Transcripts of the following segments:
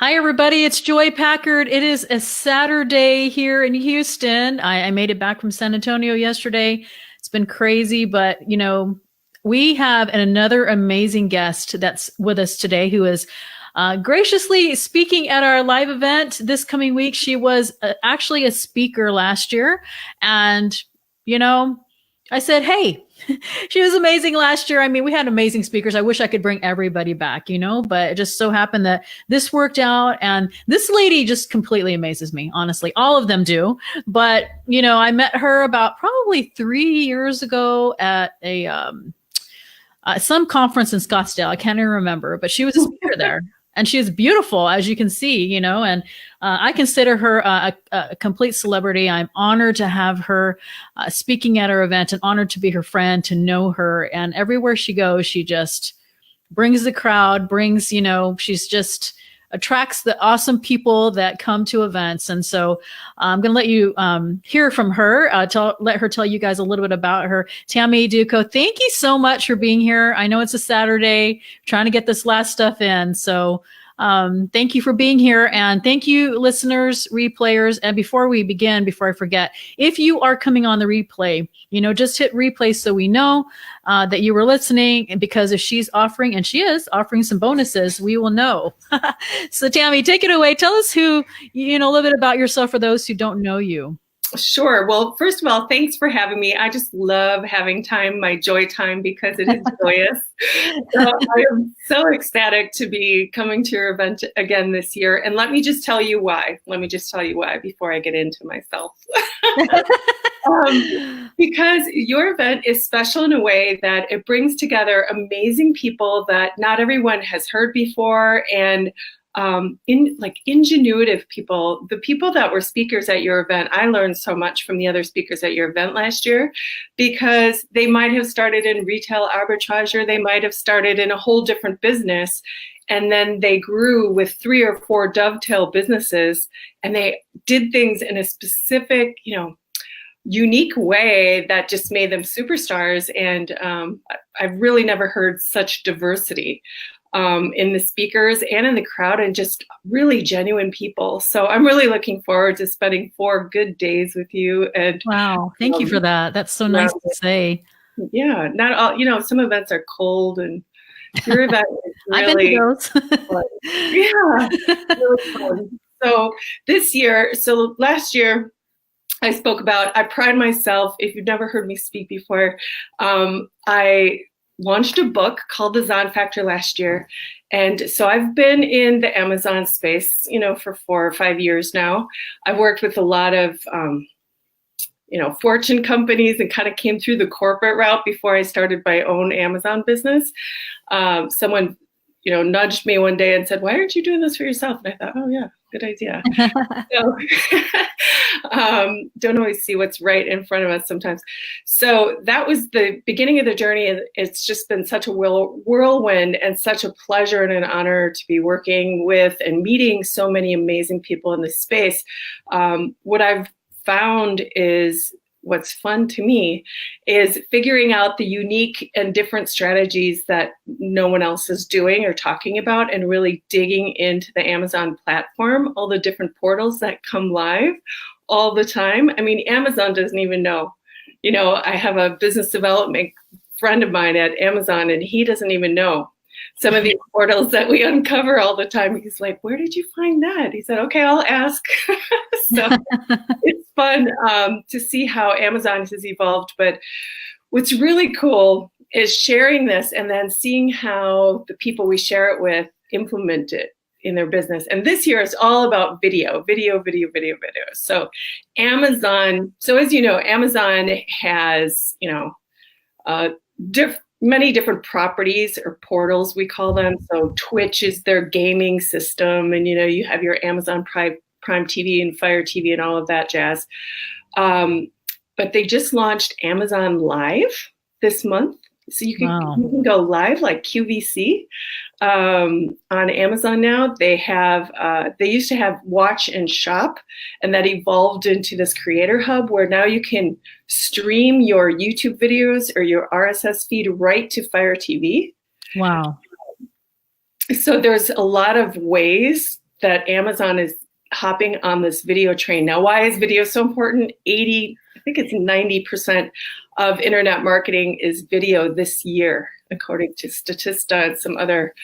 Hi, everybody. It's Joy Packard. It is a Saturday here in Houston. I made it back from San Antonio yesterday. It's been crazy, but we have another amazing guest that's with us today who is graciously speaking at our live event this coming week. She was actually a speaker last year. And, I said, hey, she was amazing last year. I mean, we had amazing speakers. I wish I could bring everybody back, but it just so happened that this worked out. And this lady just completely amazes me, honestly. All of them do. But, I met her about probably 3 years ago at some conference in Scottsdale. I can't even remember, but she was a speaker there. And she is beautiful, as you can see, and I consider her a complete celebrity. I'm honored to have her speaking at our event and honored to be her friend, to know her. And everywhere she goes, she just brings the crowd, she's just attracts the awesome people that come to events. And so I'm going to let you hear from her, let her tell you guys a little bit about her. Tammy Duchow, thank you so much for being here. I know it's a Saturday, trying to get this last stuff in. So thank you for being here. And thank you, listeners, replayers. And before we begin, before I forget, if you are coming on the replay, just hit replay so we know that you were listening. And because if she's offering, and she is offering some bonuses, we will know. So Tammy, take it away. Tell us a little bit about yourself for those who don't know you. Sure. Well, first of all, thanks for having me. I just love having my joy time, because it is joyous. So I am so ecstatic to be coming to your event again this year. And let me just tell you why. Before I get into myself. Because your event is special in a way that it brings together amazing people that not everyone has heard before, and ingenuitive people. The people that were speakers at your event, I learned so much from the other speakers at your event last year, because they might have started in retail arbitrage, or they might have started in a whole different business, and then they grew with 3 or 4 dovetail businesses, and they did things in a specific, unique way that just made them superstars. And I've really never heard such diversity in the speakers and in the crowd, and just really genuine people. So I'm really looking forward to spending 4 good days with you. And wow, thank you for that. That's so nice to say. Yeah, not all, some events are cold, and your event is really, I've been to those. really fun. So last year, I spoke about, I pride myself, if you've never heard me speak before, I launched a book called The Zon Factor last year. And so I've been in the Amazon space, for 4 or 5 years now. I've worked with a lot of, Fortune companies, and kind of came through the corporate route before I started my own Amazon business. Someone, nudged me one day and said, "Why aren't you doing this for yourself?" And I thought, oh yeah, good idea. So don't always see what's right in front of us sometimes. So that was the beginning of the journey. And it's just been such a whirlwind, and such a pleasure and an honor to be working with and meeting so many amazing people in this space. What I've found is, what's fun to me is figuring out the unique and different strategies that no one else is doing or talking about, and really digging into the Amazon platform, all the different portals that come live all the time. I mean, Amazon doesn't even know. I have a business development friend of mine at Amazon, and he doesn't even know some of the portals that we uncover all the time. He's like, "Where did you find that?" He said, "Okay, I'll ask." So it's fun to see how Amazon has evolved. But what's really cool is sharing this, and then seeing how the people we share it with implement it in their business. And this year is all about video. So Amazon, as you know, Amazon has, many different properties, or portals, we call them. So Twitch is their gaming system, and you have your Amazon Prime TV and Fire TV and all of that jazz. But they just launched Amazon Live this month. So you can go live like QVC on Amazon now. They used to have Watch and Shop, and that evolved into this creator hub, where now you can stream your YouTube videos or your RSS feed right to Fire TV. Wow. So there's a lot of ways that Amazon is hopping on this video train. Now, why is video so important? I think it's 90% of internet marketing is video this year, according to Statista and some other,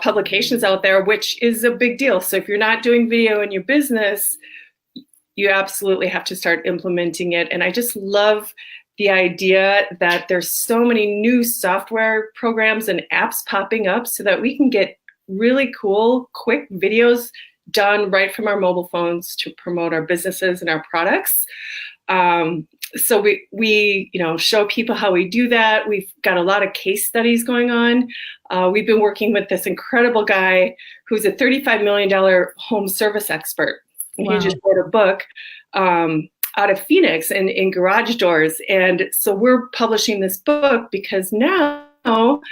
publications out there, which is a big deal. So if you're not doing video in your business, you absolutely have to start implementing it. And I just love the idea that there's so many new software programs and apps popping up so that we can get really cool, quick videos done right from our mobile phones to promote our businesses and our products. So we show people how we do that. We've got a lot of case studies going on. We've been working with this incredible guy who's a $35 million home service expert. Wow. He just wrote a book out of Phoenix in garage doors. And so we're publishing this book because now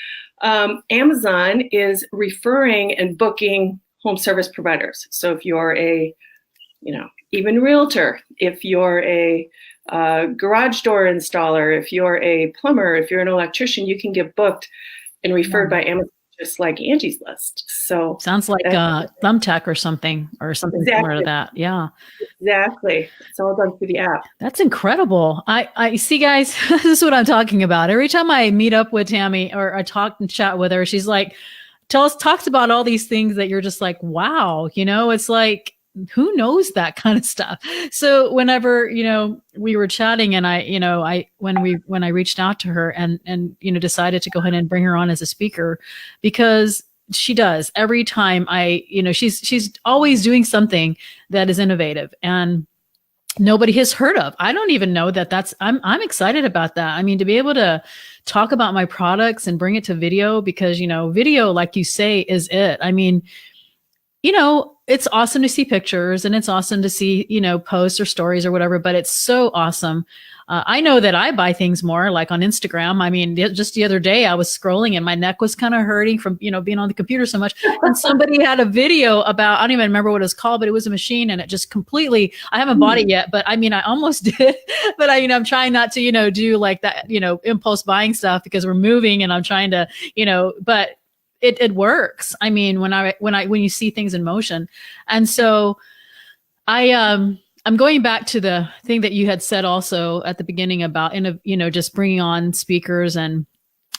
Amazon is referring and booking home service providers. So if you're even realtor, if you're a garage door installer, if you're a plumber, if you're an electrician, you can get booked and referred by Amazon, just like Angie's List. So sounds like Thumbtack or something exactly. Similar to that. Yeah, exactly. It's all done through the app. That's incredible. I see, guys. This is what I'm talking about. Every time I meet up with Tammy or I talk and chat with her, she's like, talks about all these things that you're just like, wow, it's like, who knows that kind of stuff. So whenever, we were chatting and when I reached out to her and decided to go ahead and bring her on as a speaker, because she does every time she's always doing something that is innovative and nobody has heard of. I don't even know I'm excited about that. I mean, to be able to talk about my products and bring it to video, because, video, like you say, is it. I mean, it's awesome to see pictures and it's awesome to see, posts or stories or whatever, but it's so awesome. I know that I buy things more like on Instagram. I mean, just the other day I was scrolling and my neck was kind of hurting from, being on the computer so much. And somebody had a video about, I don't even remember what it was called, but it was a machine and it just completely, I haven't bought it yet, but I mean, I almost did, but I'm trying not to, do like that, impulse buying stuff because we're moving and I'm trying to, but it works. I mean, when you see things in motion. And so I'm going back to the thing that you had said also at the beginning about, just bringing on speakers and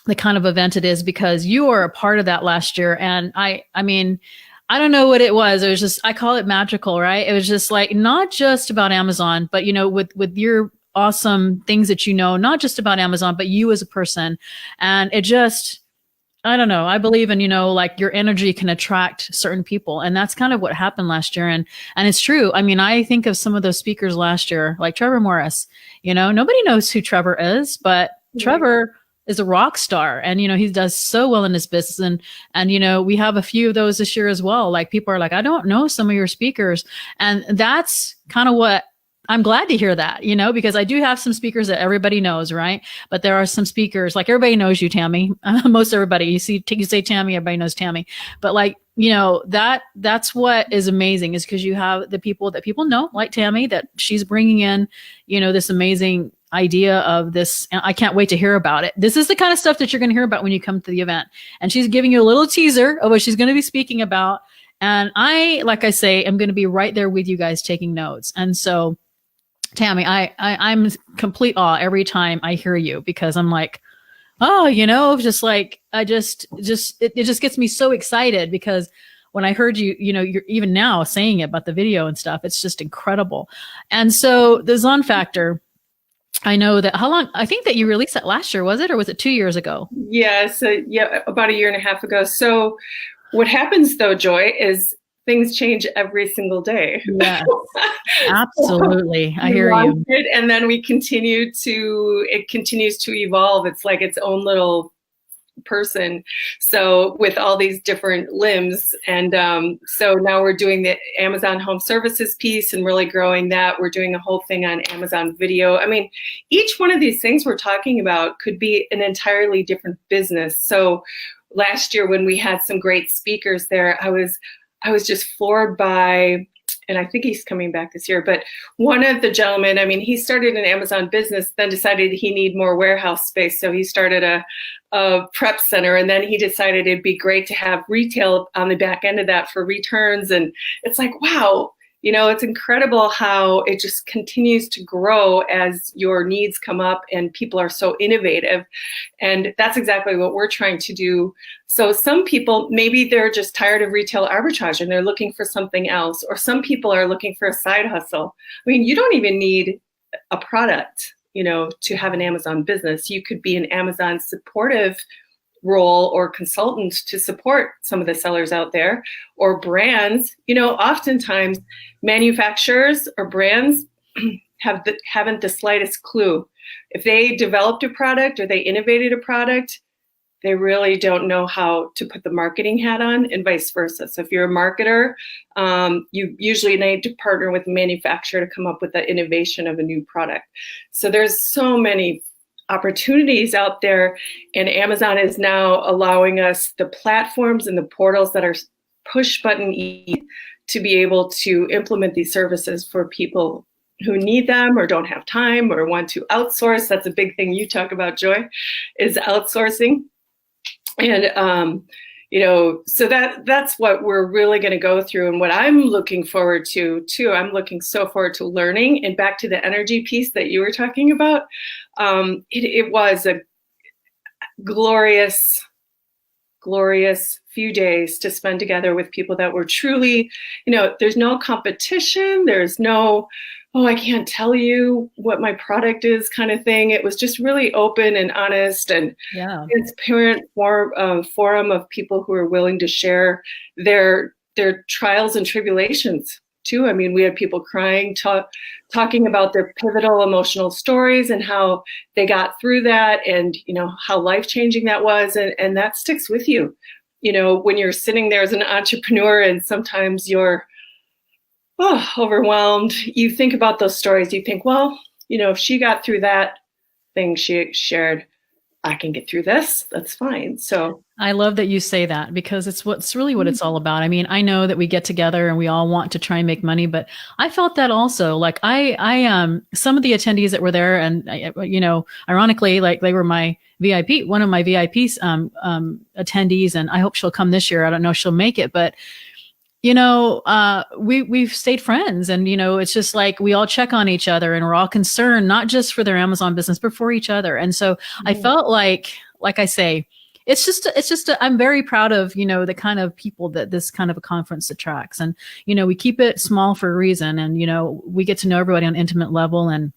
the kind of event it is, because you were a part of that last year. And I mean, I don't know what it was. It was just, I call it magical, right? It was just like, not just about Amazon, but, with your awesome things that, not just about Amazon, but you as a person. And it just, I don't know. I believe in, like your energy can attract certain people. And that's kind of what happened last year. And it's true. I mean, I think of some of those speakers last year, like Trevor Morris, nobody knows who Trevor is, but Trevor is a rock star and, he does so well in his business. And, we have a few of those this year as well. Like people are like, I don't know some of your speakers. And that's kind of what I'm glad to hear that, because I do have some speakers that everybody knows, right? But there are some speakers, like everybody knows you, Tammy. Most everybody, you say Tammy, everybody knows Tammy. But like, that's what is amazing, is because you have the people that people know, like Tammy, that she's bringing in, this amazing idea of this. And I can't wait to hear about it. This is the kind of stuff that you're going to hear about when you come to the event. And she's giving you a little teaser of what she's going to be speaking about. And I, like I say, am going to be right there with you guys taking notes. And so, Tammy, I'm complete awe every time I hear you, because I'm like, oh, just like, it just gets me so excited, because when I heard you, you're even now saying it about the video and stuff, it's just incredible. And so the Zon Factor, I know that I think that you released that last year, was it? Or was it 2 years ago? Yeah. So about a year and a half ago. So what happens though, Joy, is things change every single day. Yes, absolutely. I hear you. And then it continues to evolve. It's like its own little person. So with all these different limbs. And so now we're doing the Amazon Home Services piece and really growing that. We're doing a whole thing on Amazon Video. I mean, each one of these things we're talking about could be an entirely different business. So last year when we had some great speakers there, I was just floored by and I think he's coming back this year, but one of the gentlemen, I mean, he started an Amazon business, then decided he needed more warehouse space. So he started a prep center, and then he decided it'd be great to have retail on the back end of that for returns. And it's like, wow, you know, it's incredible how it just continues to grow as your needs come up and people are so innovative. And that's exactly what we're trying to do. So some people, maybe they're just tired of retail arbitrage and they're looking for something else. Or some people are looking for a side hustle. I mean, you don't even need a product, you know, to have an Amazon business. You could be an Amazon supportive role or consultant to support some of the sellers out there, or brands. You know, oftentimes manufacturers or brands haven't the slightest clue. If they developed a product or they innovated a product, they really don't know how to put the marketing hat on, and vice versa. So if you're a marketer, you usually need to partner with a manufacturer to come up with the innovation of a new product. So there's so many opportunities out there, and Amazon is now allowing us the platforms and the portals that are push button easy to be able to implement these services for people who need them or don't have time or want to outsource. That's a big thing you talk about, Joy, is outsourcing. And you know, so that's what we're really going to go through, and what I'm looking forward to too. I'm looking so forward to learning. And back to the energy piece that you were talking about, it was a glorious few days to spend together with people that were truly, you know, there's no competition, there's no, oh, I can't tell you what my product is kind of thing. It was just really open and honest and transparent forum of people who are willing to share their trials and tribulations too. I mean, we had people crying, talking about their pivotal emotional stories and how they got through that, and, you know, how life-changing that was. And that sticks with you, you know, when you're sitting there as an entrepreneur and sometimes you're overwhelmed. You think about those stories. You think, well, you know, if she got through that thing she shared, I can get through this. That's fine. So I love that you say that, because it's really what it's all about. I mean, I know that we get together and we all want to try and make money, but I felt that also. Like I some of the attendees that were there, and you know, ironically, like they were my VIP, one of my VIPs attendees, and I hope she'll come this year. I don't know if she'll make it, but you know, we've stayed friends, and, you know, it's just like we all check on each other and we're all concerned, not just for their Amazon business, but for each other. And so I felt like I say, I'm very proud of, you know, the kind of people that this kind of a conference attracts. And, you know, we keep it small for a reason. And, you know, we get to know everybody on an intimate level, and,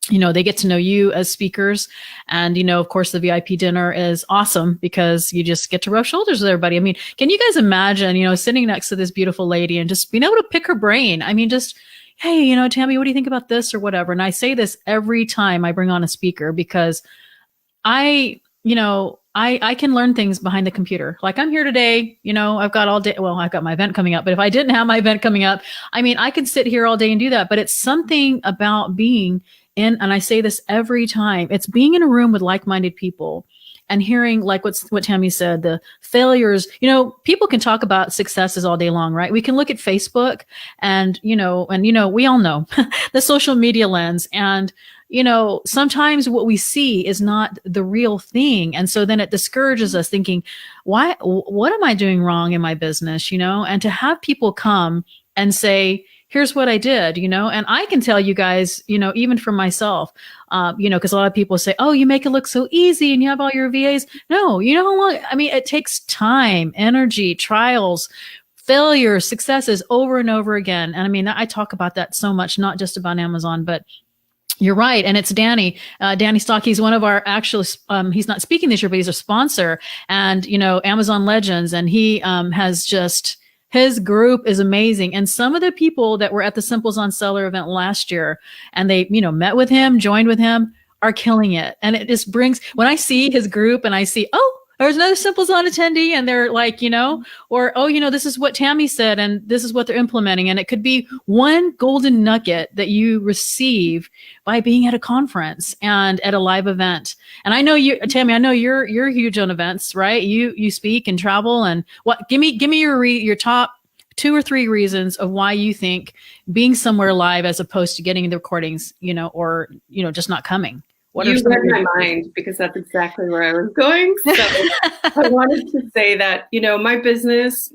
you know, they get to know you as speakers. And, you know, of course, the VIP dinner is awesome because you just get to rub shoulders with everybody. I mean, can you guys imagine, you know, sitting next to this beautiful lady and just being able to pick her brain? I mean, just, hey, you know, Tammy, what do you think about this or whatever? And I say this every time I bring on a speaker, because I can learn things behind the computer. Like I'm here today, you know, I've got all day. Well, I've got my event coming up, but if I didn't have my event coming up, I mean, I could sit here all day and do that. But it's something about being in, and I say this every time, it's being in a room with like-minded people and hearing like what Tammy said, the failures. You know, people can talk about successes all day long, right? We can look at Facebook and we all know the social media lens, and, you know, sometimes what we see is not the real thing. And so then it discourages us, thinking, what am I doing wrong in my business? You know, and to have people come and say, here's what I did, you know, and I can tell you guys, you know, even for myself, you know, because a lot of people say, oh, you make it look so easy and you have all your VAs. No, you know how long, I mean, it takes time, energy, trials, failures, successes over and over again. And I mean, I talk about that so much, not just about Amazon, but you're right. And it's Danny Stock. He's one of our actual, he's not speaking this year, but he's a sponsor, and, you know, Amazon Legends. And he has just, his group is amazing. And some of the people that were at the SimplezonSeller event last year and they, you know, met with him, joined with him, are killing it. And it just brings, when I see his group and I see, oh, there's another Simplezon attendee, and they're like, you know, or, oh, you know, this is what Tammy said and this is what they're implementing. And it could be one golden nugget that you receive by being at a conference and at a live event. And I know you, Tammy, I know you're huge on events, right? You speak and travel, and what, give me your top 2 or 3 reasons of why you think being somewhere live as opposed to getting the recordings, or, just not coming. What you read my mind, because that's exactly where I was going. So I wanted to say that, my business,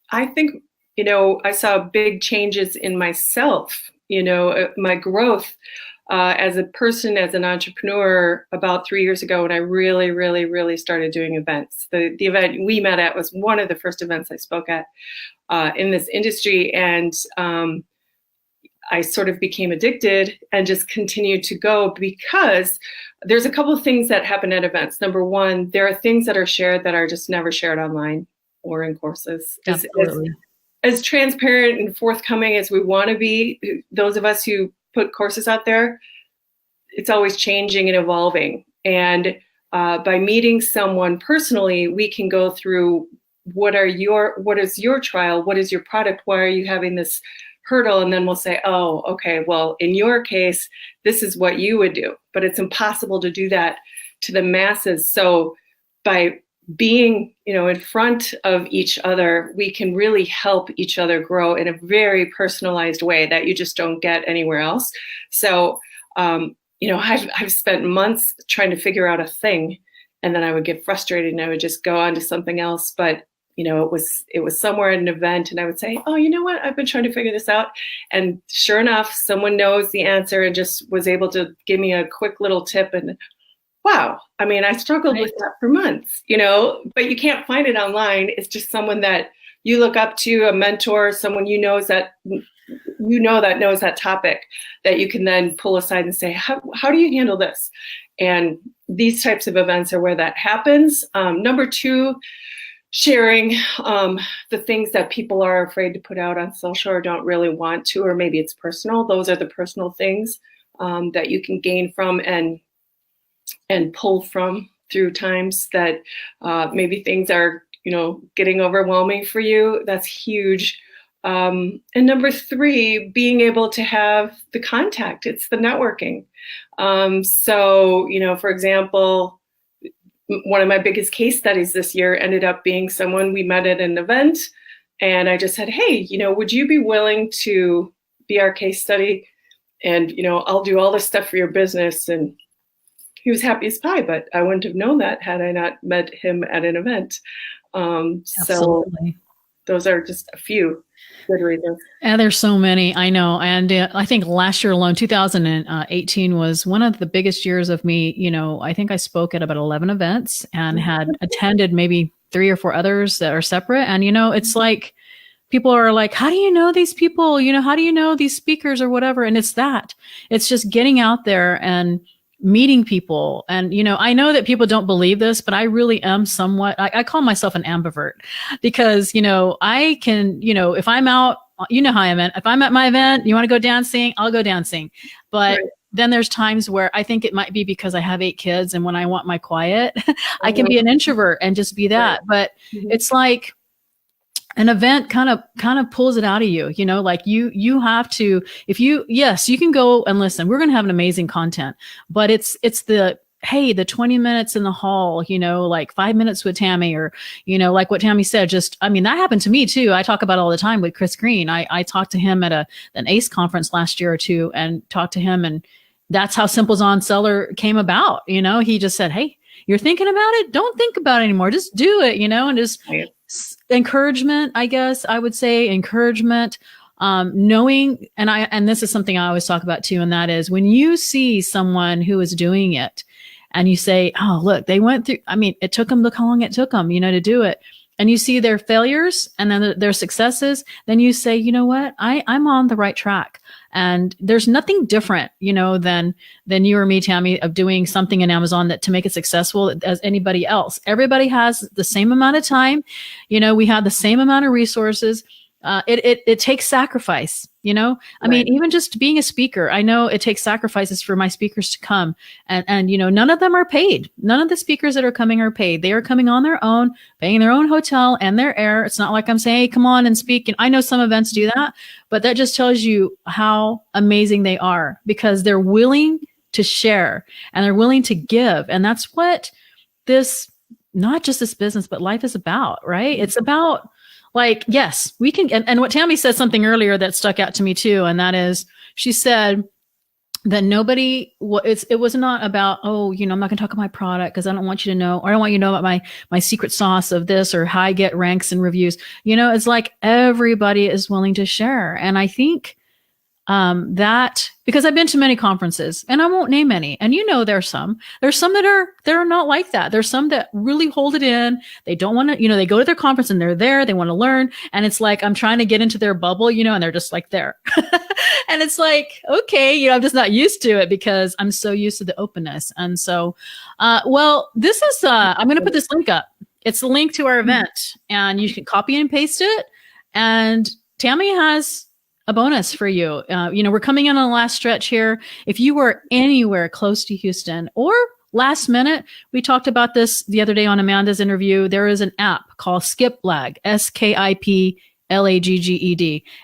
I think, I saw big changes in myself, my growth as a person, as an entrepreneur, about 3 years ago when I really, really, really started doing events. The event we met at was one of the first events I spoke at in this industry. And I sort of became addicted and just continued to go, because there's a couple of things that happen at events. Number one, there are things that are shared that are just never shared online or in courses. Absolutely. As transparent and forthcoming as we want to be, those of us who put courses out there, it's always changing and evolving. And by meeting someone personally, we can go through what is your trial? What is your product? Why are you having this hurdle? And then we'll say, oh, okay, well, in your case, this is what you would do. But it's impossible to do that to the masses. So by being, in front of each other, we can really help each other grow in a very personalized way that you just don't get anywhere else. So, I've spent months trying to figure out a thing, and then I would get frustrated and I would just go on to something else. But it was somewhere at an event, and I would say, oh, you know what? I've been trying to figure this out. And sure enough, someone knows the answer and just was able to give me a quick little tip. And wow, I mean, I struggled with that for months, but you can't find it online. It's just someone that you look up to, a mentor, someone that knows that topic, that you can then pull aside and say, how do you handle this? And these types of events are where that happens. Number two, sharing the things that people are afraid to put out on social or don't really want to, or maybe it's personal. Those are the personal things that you can gain from and pull from through times that maybe things are, getting overwhelming for you. That's huge. And number three, being able to have the contact. It's the networking. So, for example, one of my biggest case studies this year ended up being someone we met at an event. And I just said, hey, would you be willing to be our case study? And, I'll do all this stuff for your business. And he was happy as pie, but I wouldn't have known that had I not met him at an event. So those are just a few good reasons. And there's so many, I know. And I think last year alone, 2018 was one of the biggest years of me. I think I spoke at about 11 events and had attended maybe 3 or 4 others that are separate. And, it's like, people are like, how do you know these people? How do you know these speakers or whatever? And it's just getting out there and meeting people. And, I know that people don't believe this, but I really am somewhat, I call myself an ambivert, because, I can, if I'm out, how I'm at, if I'm at my event, you want to go dancing, I'll go dancing. But then there's times where I think it might be because I have 8 kids. And when I want my quiet, I can be an introvert and just be that. But it's like, an event kind of pulls it out of you, like you have to, yes, you can go and listen. We're going to have an amazing content, but it's the 20 minutes in the hall, like 5 minutes with Tammy, or, like what Tammy said, that happened to me too. I talk about it all the time with Chris Green. I talked to him at an ACE conference last year or two, and talked to him, and that's how SimplezonSeller came about. He just said, hey, you're thinking about it. Don't think about it anymore. Just do it, and just encouragement, I guess I would say encouragement, knowing, and this is something I always talk about too. And that is when you see someone who is doing it and you say, oh, look, they went through, it took them, look how long it took them, to do it. And you see their failures and then their successes, then you say, you know what, I'm on the right track. And there's nothing different, than you or me, Tammy, of doing something in Amazon that to make it successful as anybody else. Everybody has the same amount of time. We have the same amount of resources. It takes sacrifice, I mean, even just being a speaker, I know it takes sacrifices for my speakers to come, and none of them are paid. None of the speakers that are coming are paid. They are coming on their own, paying their own hotel and their air. It's not like I'm saying, hey, come on and speak. And I know some events do that, but that just tells you how amazing they are, because they're willing to share and they're willing to give. And that's what not just this business, but life is about, right? It's about, like, yes, we can. And what Tammy said something earlier that stuck out to me too. And that is, she said that it was not about, oh, I'm not going to talk about my product because I don't want you to know, or I don't want you to know about my secret sauce of this or how I get ranks and reviews. It's like everybody is willing to share. And I think that, because I've been to many conferences and I won't name any, and there's some that are not like that. There's some that really hold it in. They don't want to, they go to their conference and they're there, they want to learn. And it's like, I'm trying to get into their bubble, and they're just like there. And it's like, okay, I'm just not used to it because I'm so used to the openness. And so, this is, I'm going to put this link up. It's the link to our event and you can copy and paste it. And Tammy has a bonus for you. We're coming in on the last stretch here. If you were anywhere close to Houston or last minute, we talked about this the other day on Amanda's interview. There is an app called SkipLag, SKIPLAGGED.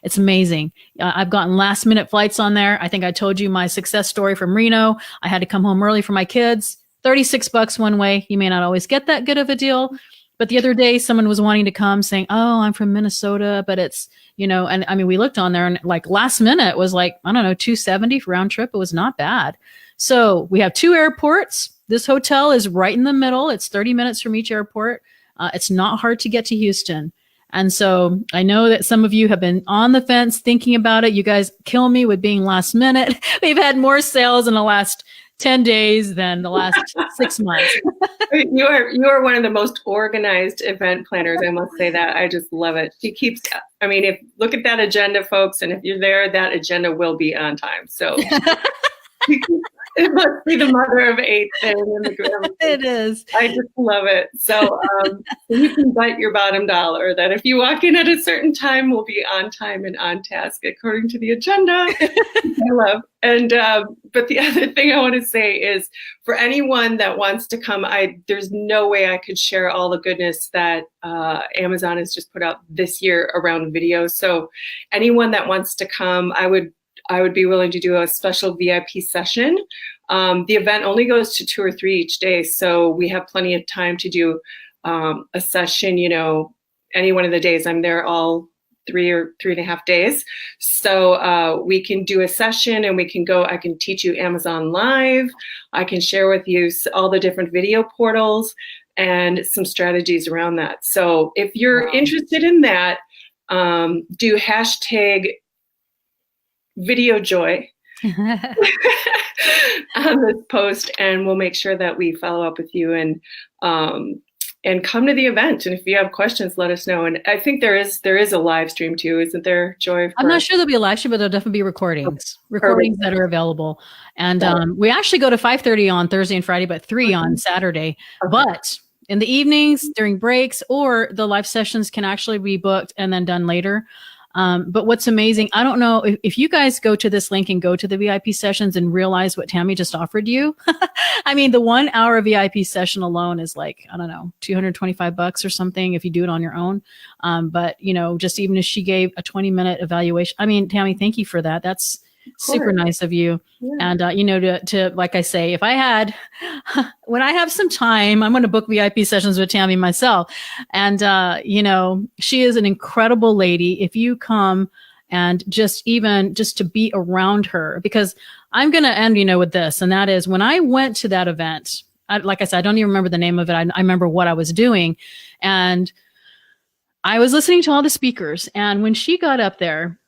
It's amazing. I've gotten last minute flights on there. I think I told you my success story from Reno. I had to come home early for my kids. $36 one way. You may not always get that good of a deal. But the other day, someone was wanting to come saying, oh, I'm from Minnesota, but it's, and I mean, we looked on there and like last minute was like, I don't know, $270 for round trip. It was not bad. So we have 2 airports. This hotel is right in the middle. It's 30 minutes from each airport. It's not hard to get to Houston. And so I know that some of you have been on the fence thinking about it. You guys kill me with being last minute. We've had more sales in the last 10 days than the last 6 months. You are one of the most organized event planners. I must say that. I just love it. She keeps, look at that agenda, folks. And if you're there, that agenda will be on time. So it must be the mother of 8 thing in the group. It is. I just love it. So you can bet your bottom dollar that if you walk in at a certain time, we'll be on time and on task according to the agenda. I love. And but the other thing I want to say is, for anyone that wants to come, there's no way I could share all the goodness that Amazon has just put out this year around video. So anyone that wants to come, I would be willing to do a special VIP session. The event only goes to 2 or 3 each day, so we have plenty of time to do a session, any one of the days. I'm there all 3 or 3.5 days. So we can do a session and I can teach you Amazon Live. I can share with you all the different video portals and some strategies around that. So if you're interested in that, do hashtag video joy on this post, and we'll make sure that we follow up with you and come to the event. And if you have questions, let us know. And I think there is a live stream too, isn't there, Joy? I'm not sure there'll be a live stream, but there'll definitely be recordings that are available. And we actually go to 5:30 on Thursday and Friday, but 3 on Saturday. Okay. But in the evenings, during breaks, or the live sessions can actually be booked and then done later. But what's amazing, I don't know if you guys go to this link and go to the VIP sessions and realize what Tammy just offered you. I mean, the 1 hour VIP session alone is like, I don't know, $225 or something if you do it on your own. But just even if she gave a 20-minute evaluation, I mean, Tammy, thank you for that. That's super nice of you. Yeah. And, to like I say, when I have some time, I'm going to book VIP sessions with Tammy myself. And, she is an incredible lady. If you come and just to be around her, because I'm going to end, with this, and that is when I went to that event, like I said, I don't even remember the name of it. I remember what I was doing, and I was listening to all the speakers. And when she got up there,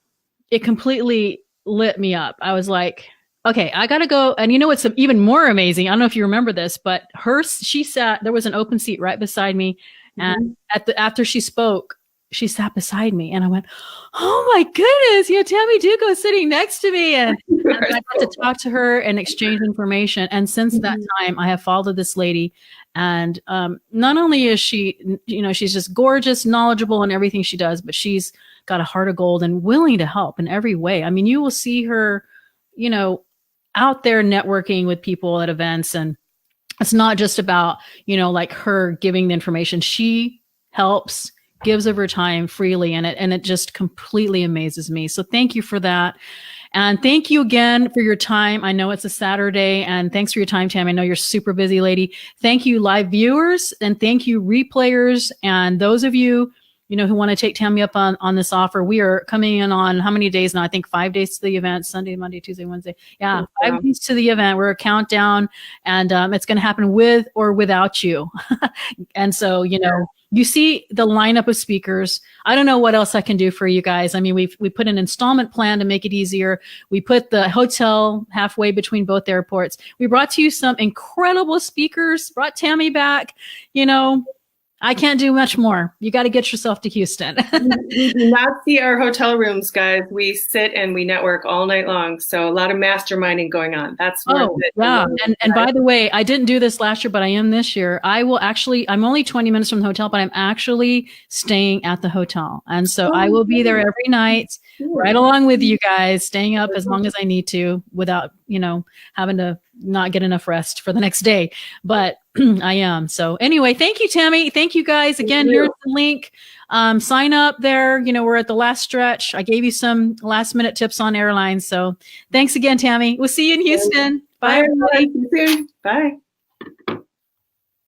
it completely lit me up. I was like, okay, I got to go. And what's even more amazing? I don't know if you remember this, but she sat, there was an open seat right beside me. And after she spoke, she sat beside me, and I went, oh my goodness, Tammy Duchow is sitting next to me. And I got to talk to her and exchange information. And since that time, I have followed this lady. And not only is she, she's just gorgeous, knowledgeable in everything she does, but she's got a heart of gold and willing to help in every way. I mean, you will see her, out there networking with people at events. And it's not just about, like her giving the information. She helps, gives of her time freely. And it just completely amazes me. So thank you for that. And thank you again for your time. I know it's a Saturday, and thanks for your time, Tam. I know you're a super busy lady. Thank you, live viewers, and thank you, replayers, and those of you who want to take Tammy up on this offer. We are coming in on how many days now? I think 5 days to the event: Sunday, Monday, Tuesday, Wednesday. Yeah, 5 days to the event. We're a countdown, and it's going to happen with or without you. And so, you see the lineup of speakers. I don't know what else I can do for you guys. I mean, we put an installment plan to make it easier. We put the hotel halfway between both airports. We brought to you some incredible speakers, brought Tammy back. I can't do much more. You got to get yourself to Houston. We do not see our hotel rooms, guys. We sit and we network all night long. So a lot of masterminding going on. That's worth it. Yeah. And by the way, I didn't do this last year, but I am this year. I'm only 20 minutes from the hotel, but I'm actually staying at the hotel. And so I will be there every night, right along with you guys, staying up as long as I need to without, having to not get enough rest for the next day. But I am. So anyway, thank you, Tammy. Thank you guys. Again, here's the link. Sign up there. We're at the last stretch. I gave you some last minute tips on airlines. So thanks again, Tammy. We'll see you in Houston. Bye, everybody. See you soon. Bye.